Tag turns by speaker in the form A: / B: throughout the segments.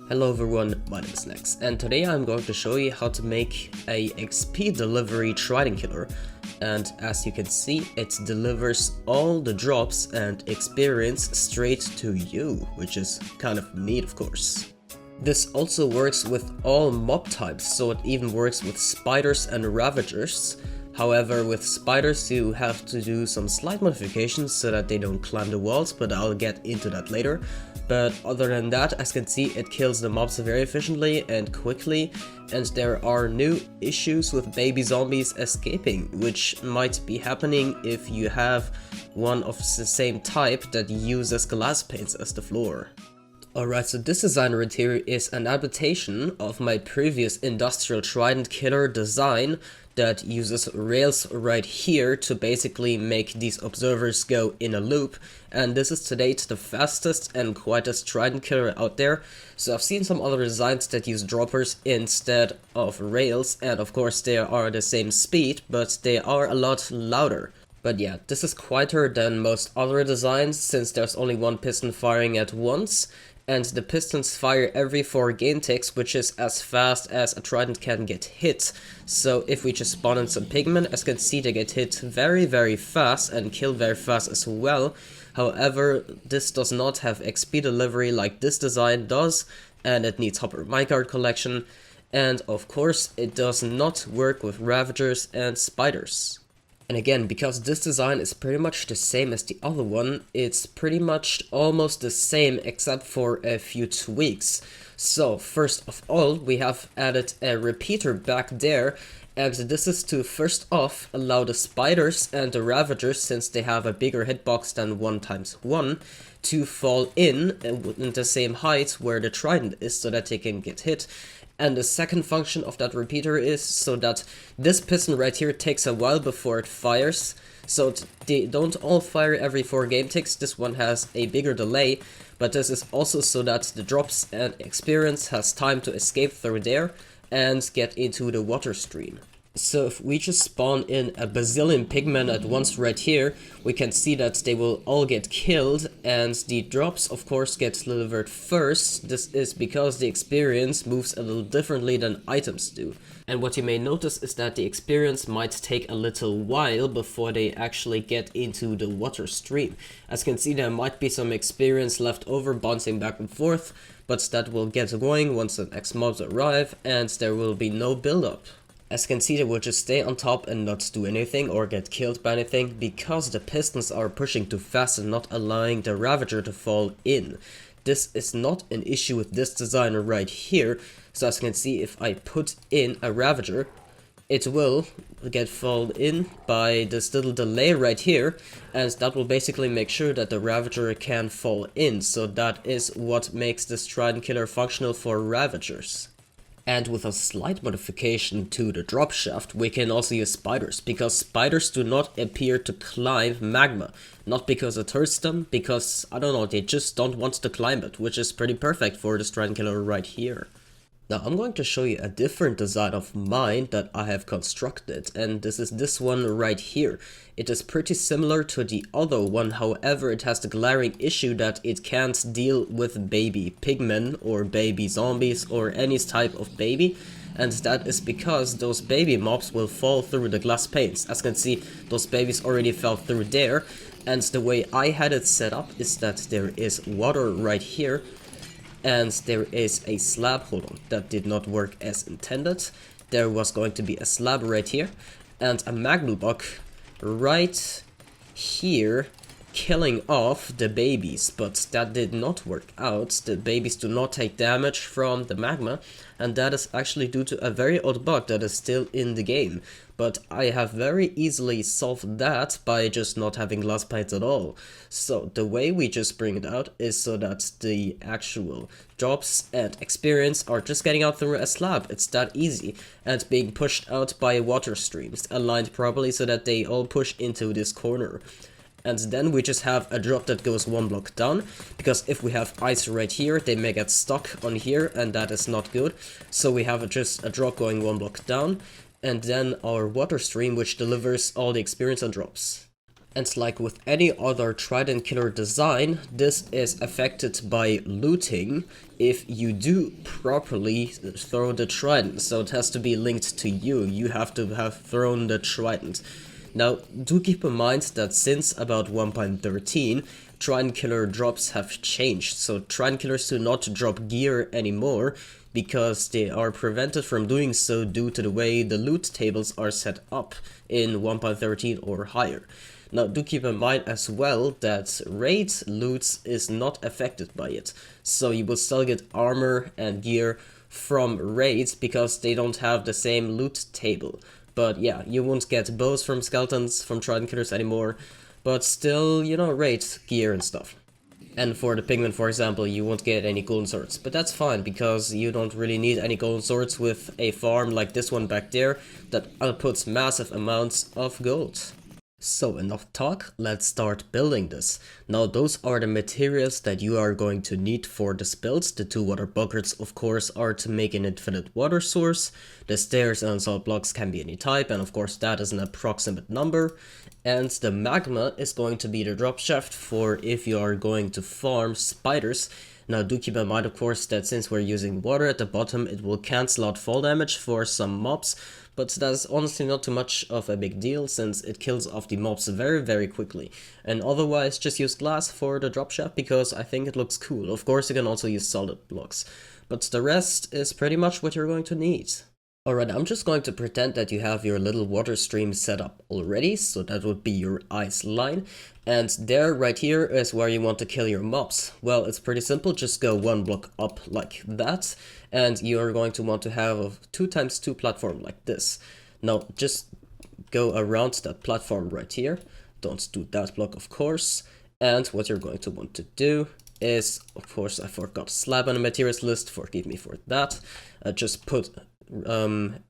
A: Hello everyone, my name is Nex, and today I'm going to show you how to make a XP delivery Trident killer. And as you can see, it delivers all the drops and experience straight to you, which is kind of neat of course. This also works with all mob types, so it even works with spiders and ravagers. However, with spiders you have to do some slight modifications so that they don't climb the walls, but I'll get into that later. But other than that, as you can see, it kills the mobs very efficiently and quickly, and there are new issues with baby zombies escaping, which might be happening if you have one of the same type that uses glass panes as the floor. Alright, so this design right here is an adaptation of my previous industrial Trident killer design that uses rails right here to basically make these observers go in a loop, and this is to date the fastest and quietest Trident killer out there. So I've seen some other designs that use droppers instead of rails, and of course they are the same speed, but they are a lot louder. But yeah, this is quieter than most other designs since there's only one piston firing at once, and the pistons fire every 4 game ticks, which is as fast as a Trident can get hit. So if we just spawn in some pigmen, as you can see, they get hit very fast and kill very fast as well. However, this does not have XP delivery like this design does, and it needs hopper minecart collection, and of course it does not work with ravagers and spiders. And again, because this design is pretty much the same as the other one, it's pretty much almost the same except for a few tweaks. So first of all, we have added a repeater back there, and this is to first off allow the spiders and the ravagers, since they have a bigger hitbox than 1x1, to fall in the same height where the Trident is so that they can get hit. And the second function of that repeater is so that this piston right here takes a while before it fires. So they don't all fire every 4 game ticks, this one has a bigger delay, but this is also so that the drops and experience has time to escape through there and get into the water stream. So if we just spawn in a bazillion pigmen at once right here, we can see that they will all get killed, and the drops of course get delivered first. This is because the experience moves a little differently than items do. And what you may notice is that the experience might take a little while before they actually get into the water stream. As you can see, there might be some experience left over bouncing back and forth, but that will get going once the next mobs arrive, and there will be no build-up. As you can see, they will just stay on top and not do anything or get killed by anything because the pistons are pushing too fast and not allowing the Ravager to fall in. This is not an issue with this designer right here, so as you can see, if I put in a Ravager, it will get fall in by this little delay right here, and that will basically make sure that the Ravager can fall in. So that is what makes this Trident killer functional for Ravagers. And with a slight modification to the drop shaft, we can also use spiders, because spiders do not appear to climb magma. Not because it hurts them, because, I don't know, they just don't want to climb it, which is pretty perfect for the Trident killer right here. Now I'm going to show you a different design of mine that I have constructed, and this is this one right here. It is pretty similar to the other one, however it has the glaring issue that it can't deal with baby pigmen or baby zombies or any type of baby, and that is because those baby mobs will fall through the glass panes. As you can see, those babies already fell through there, and the way I had it set up is that there is water right here, and there is a slab, hold on, that did not work as intended. There was going to be a slab right here, and a magma block right here killing off the babies, but that did not work out. The babies do not take damage from the magma, and that is actually due to a very old bug that is still in the game. But I have very easily solved that by just not having glass panes at all. So the way we just bring it out is so that the actual drops and experience are just getting out through a slab. It's that easy, and being pushed out by water streams aligned properly so that they all push into this corner. And then we just have a drop that goes 1 block down, because if we have ice right here, they may get stuck on here, and that is not good. So we have just a drop going 1 block down, and then our water stream, which delivers all the experience and drops. And like with any other Trident killer design, this is affected by looting if you do properly throw the Trident. So it has to be linked to you. You have to have thrown the Trident. Now, do keep in mind that since about 1.13, Trident killer drops have changed. So Trident killers do not drop gear anymore, because they are prevented from doing so due to the way the loot tables are set up in 1.13 or higher. Now, do keep in mind as well that raid loot is not affected by it, so you will still get armor and gear from raids because they don't have the same loot table. But yeah, you won't get bows from skeletons, from Trident killers anymore, but still, you know, raid gear and stuff. And for the pigmen, for example, you won't get any golden swords, but that's fine because you don't really need any golden swords with a farm like this one back there that outputs massive amounts of gold. So enough talk, let's start building this. Now those are the materials that you are going to need for this build. The 2 water buckets of course are to make an infinite water source. The stairs and solid blocks can be any type, and of course that is an approximate number. And the magma is going to be the drop shaft for if you are going to farm spiders. Now do keep in mind of course that since we're using water at the bottom, it will cancel out fall damage for some mobs, but that's honestly not too much of a big deal since it kills off the mobs very quickly. And otherwise just use glass for the drop shaft because I think it looks cool. Of course you can also use solid blocks, but the rest is pretty much what you're going to need. Alright, I'm just going to pretend that you have your little water stream set up already, so that would be your ice line. And there, right here, is where you want to kill your mobs. Well, it's pretty simple, just go 1 block up like that, and you're going to want to have a 2x2 platform like this. Now, just go around that platform right here, don't do that block of course, and what you're going to want to do is, of course I forgot slab on the materials list, forgive me for that, just put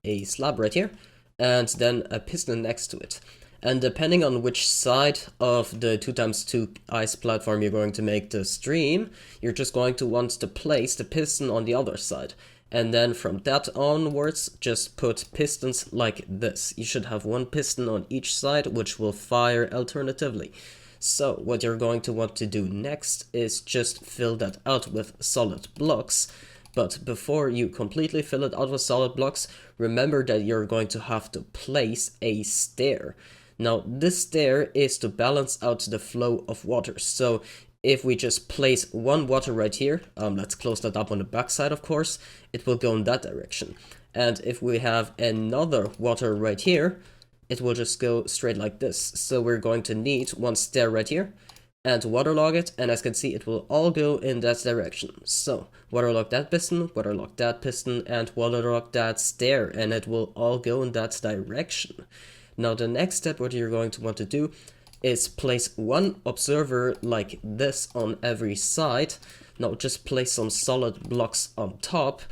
A: a slab right here, and then a piston next to it. And depending on which side of the 2x2 ice platform you're going to make the stream, you're just going to want to place the piston on the other side. And then from that onwards, just put pistons like this. You should have 1 piston on each side, which will fire alternatively. So what you're going to want to do next is just fill that out with solid blocks. But before you completely fill it out with solid blocks, remember that you're going to have to place a stair. Now, this stair is to balance out the flow of water. So if we just place 1 water right here, let's close that up on the back side, of course, it will go in that direction. And if we have another water right here, it will just go straight like this. So we're going to need 1 stair right here and waterlog it, and as you can see, it will all go in that direction. So waterlog that piston, and waterlog that stair, and it will all go in that direction. Now the next step, what you're going to want to do is place 1 observer like this on every side. Now just place some solid blocks on top,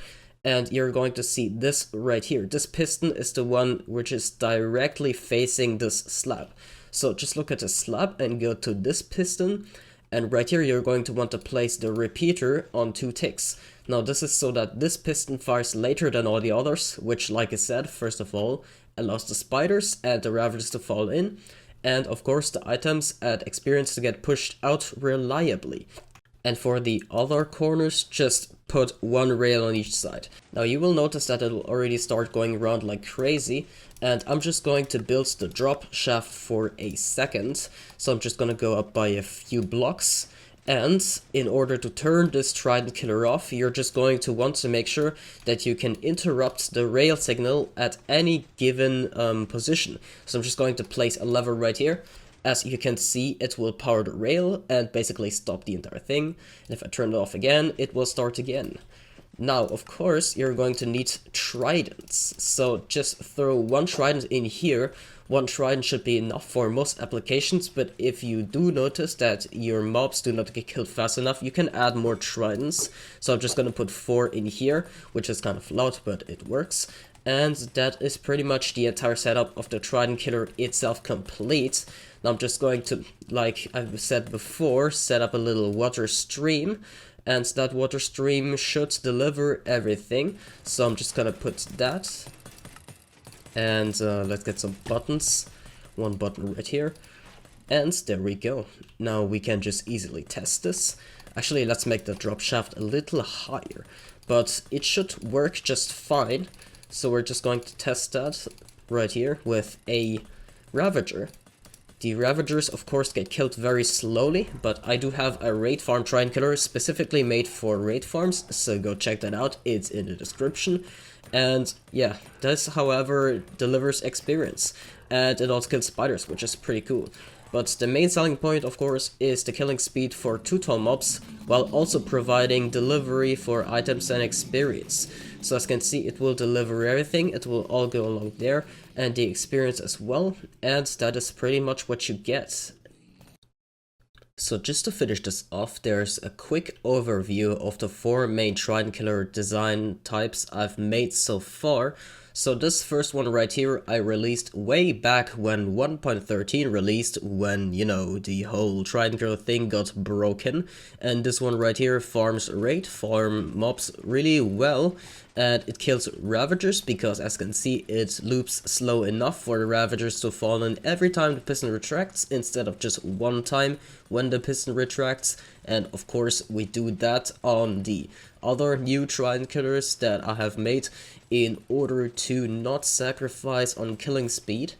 A: and you're going to see this right here. This piston is the one which is directly facing this slab. So just look at the slab and go to this piston, and right here you're going to want to place the repeater on 2 ticks. Now this is so that this piston fires later than all the others, which, like I said, first of all, allows the spiders and the ravagers to fall in, and of course the items add experience to get pushed out reliably. And for the other corners, just put 1 rail on each side. Now you will notice that it will already start going around like crazy, and I'm just going to build the drop shaft for a second. So I'm just gonna go up by a few blocks, and in order to turn this Trident killer off, you're just going to want to make sure that you can interrupt the rail signal at any given position. So I'm just going to place a lever right here. As you can see, it will power the rail and basically stop the entire thing. And if I turn it off again, it will start again. Now, of course, you're going to need tridents. So just throw 1 trident in here. 1 trident should be enough for most applications, but if you do notice that your mobs do not get killed fast enough, you can add more tridents. So I'm just going to put 4 in here, which is kind of loud, but it works. And that is pretty much the entire setup of the Trident killer itself complete. Now I'm just going to, like I've said before, set up a little water stream, and that water stream should deliver everything. So I'm just gonna put that, and let's get some buttons. 1 button right here, And there we go. Now we can just easily test this. Actually, let's make the drop shaft a little higher, but it should work just fine. So we're just going to test that right here with a Ravager. The Ravagers, of course, get killed very slowly, but I do have a raid farm Trident killer specifically made for raid farms, so go check that out, it's in the description. And yeah, this, however, delivers experience, and it also kills spiders, which is pretty cool. But the main selling point, of course, is the killing speed for 2 tall mobs, while also providing delivery for items and experience. So as you can see, it will deliver everything, it will all go along there, and the experience as well, and that is pretty much what you get. So just to finish this off, there's a quick overview of the 4 main Trident killer design types I've made so far. So this first one right here I released way back when 1.13 released, when, you know, the whole Trident killer thing got broken. And this one right here farms raid farm mobs really well, and it kills Ravagers because, as you can see, it loops slow enough for the Ravagers to fall in every time the piston retracts instead of just one time when the piston retracts. And of course we do that on the other new Trident killers that I have made in order to not sacrifice on killing speed.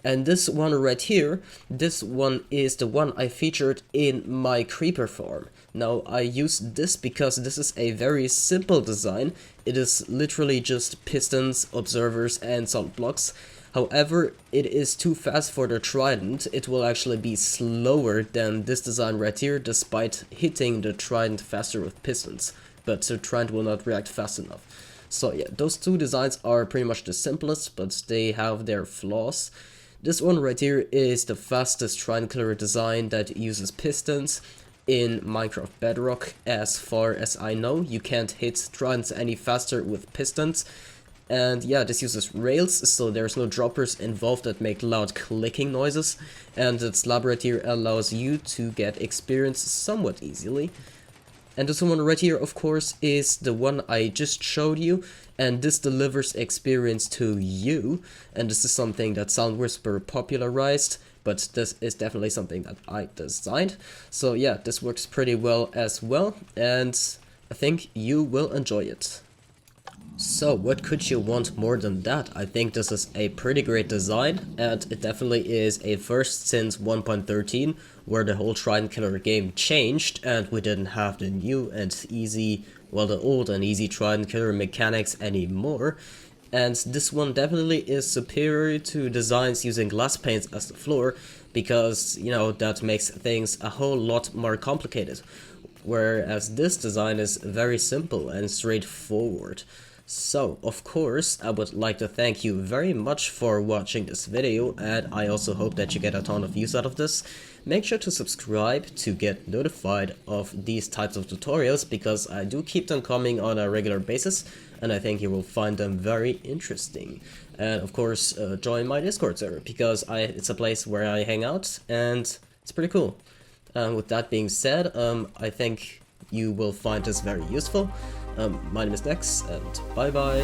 A: And this one right here, this one is the one I featured in my creeper farm. Now I use this because this is a very simple design. It is literally just pistons, observers and some blocks. However, it is too fast for the Trident. It will actually be slower than this design right here, despite hitting the Trident faster with pistons. But the Trident will not react fast enough. So yeah, those 2 designs are pretty much the simplest, but they have their flaws. This one right here is the fastest Trident killer design that uses pistons in Minecraft Bedrock. As far as I know, you can't hit Tridents any faster with pistons. And yeah, this uses rails, so there's no droppers involved that make loud clicking noises, and its lab right here allows you to get experience somewhat easily. And this one right here, of course, is the one I just showed you, and this delivers experience to you, and this is something that Sound Whisper popularized, but this is definitely something that I designed. So yeah, this works pretty well as well, and I think you will enjoy it. So what could you want more than that? I think this is a pretty great design, and it definitely is a first since 1.13, where the whole Trident killer game changed and we didn't have the new and easy, well, the old and easy Trident killer mechanics anymore. And this one definitely is superior to designs using glass panes as the floor, because, you know, that makes things a whole lot more complicated, whereas this design is very simple and straightforward. So, of course, I would like to thank you very much for watching this video, and I also hope that you get a ton of use out of this. Make sure to subscribe to get notified of these types of tutorials, because I do keep them coming on a regular basis, and I think you will find them very interesting. And of course, join my Discord server, because it's a place where I hang out, and it's pretty cool. With that being said, I think you will find this very useful. My name is Nex, and bye bye.